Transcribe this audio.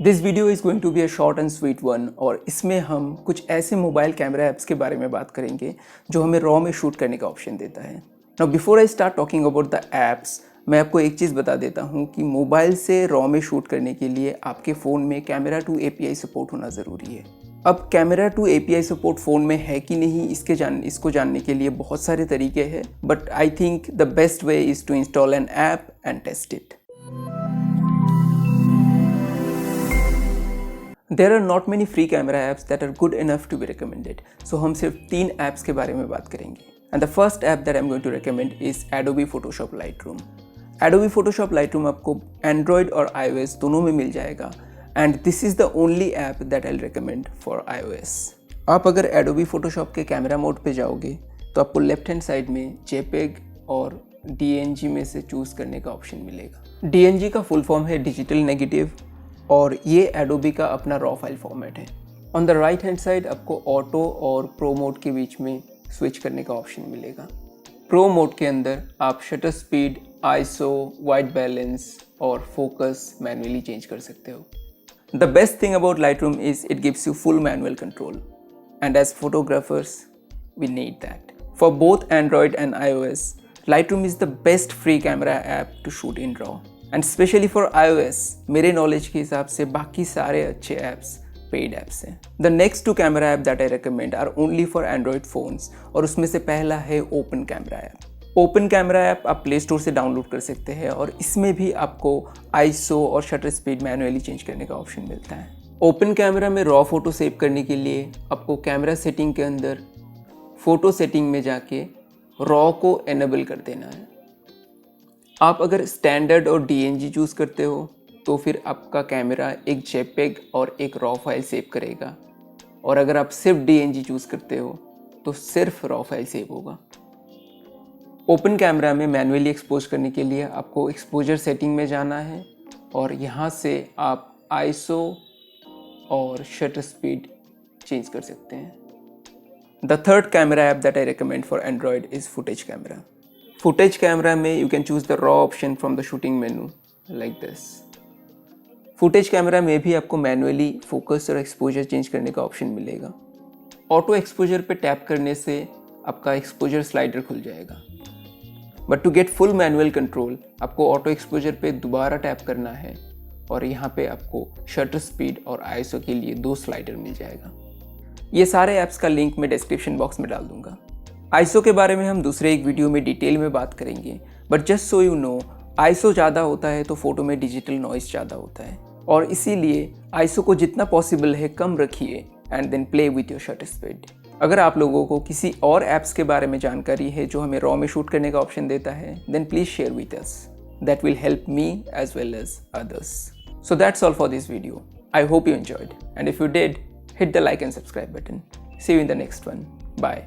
This video is going to be a short and sweet one और इसमें हम कुछ ऐसे मोबाइल कैमरा ऐप्स के बारे में बात करेंगे जो हमें रॉ में शूट करने का ऑप्शन देता है। Now before I start talking about the apps, मैं आपको एक चीज़ बता देता हूँ कि मोबाइल से रॉ में शूट करने के लिए आपके फ़ोन में कैमरा टू API सपोर्ट होना ज़रूरी है। अब camera two API support phone में है कि नहीं इसको जानने के लिए बहुत सारे तरीके हैं, but I think the best way is to install an app and test it. There are not many free camera apps that are good enough to be recommended. So हम सिर्फ 3 apps के बारे में बात करेंगे. And the first app that I'm going to recommend is Adobe Photoshop Lightroom. Adobe Photoshop Lightroom आपको Android और iOS दोनों में मिल जाएगा. And this is the only app that I'll recommend for iOS. आप अगर Adobe Photoshop के camera mode पे जाओगे तो आपको लेफ्ट हैंड साइड में JPEG और DNG में से चूज़ करने का ऑप्शन मिलेगा. DNG का फुल फॉर्म है डिजिटल नेगेटिव और ये एडोबी का अपना रॉ फाइल फॉर्मेट है। On the right hand side आपको ऑटो और प्रो मोड के बीच में स्विच करने का ऑप्शन मिलेगा। प्रो मोड के अंदर आप shutter speed, ISO, white balance और फोकस मैनुअली चेंज कर सकते हो। The best thing about Lightroom is it gives you full manual control and as photographers we need that. For both Android and iOS, Lightroom is the best free camera app to shoot in raw. And specially for iOS, मेरे knowledge के हिसाब से बाकी सारे अच्छे apps paid apps हैं। The next 2 camera app that I recommend are only for Android phones और उसमें से पहला है open camera app. Open camera app आप प्ले स्टोर से डाउनलोड कर सकते हैं और इसमें भी आपको आईएसओ और शटर स्पीड मैनुअली चेंज करने का ऑप्शन मिलता है। ओपन कैमरा में रॉ फोटो सेव करने के लिए आपको कैमरा सेटिंग के अंदर फ़ोटो सेटिंग में जाके रॉ को एनेबल कर देना है। आप अगर स्टैंडर्ड और DNG चूज़ करते हो तो फिर आपका कैमरा एक JPEG और एक रॉ फाइल सेव करेगा, और अगर आप सिर्फ DNG चूज़ करते हो तो सिर्फ रॉ फाइल सेव होगा। ओपन कैमरा में मैनुअली एक्सपोज करने के लिए आपको एक्सपोजर सेटिंग में जाना है और यहाँ से आप आईएसओ और शटर स्पीड चेंज कर सकते हैं। The third camera app that I recommend for Android is Footage Camera. Footage Camera में you can choose the raw option from the shooting menu like this. Footage Camera में भी आपको manually focus और exposure change करने का option मिलेगा। Auto exposure पे tap करने से आपका एक्सपोजर स्लाइडर खुल जाएगा, but to get full manual control आपको ऑटो एक्सपोजर पे दोबारा टैप करना है और यहाँ पे आपको शटर स्पीड और आईएसओ के लिए 2 स्लाइडर मिल जाएगा। ये सारे ऐप्स का लिंक मैं डिस्क्रिप्शन बॉक्स में डाल दूंगा। आईएसओ के बारे में हम दूसरे एक वीडियो में डिटेल में बात करेंगे, but just so you know, ISO ज़्यादा होता है तो फोटो में डिजिटल नॉइस ज़्यादा होता है और इसीलिए आईएसओ को जितना पॉसिबल है कम रखिए and then play with your shutter speed. अगर आप लोगों को किसी और ऐप्स के बारे में जानकारी है जो हमें रॉ में शूट करने का ऑप्शन देता है, then please share with us, that will help me as well as others. So that's all for this video. I hope you enjoyed, and if you did, hit the like and subscribe button. See you in the next one. Bye.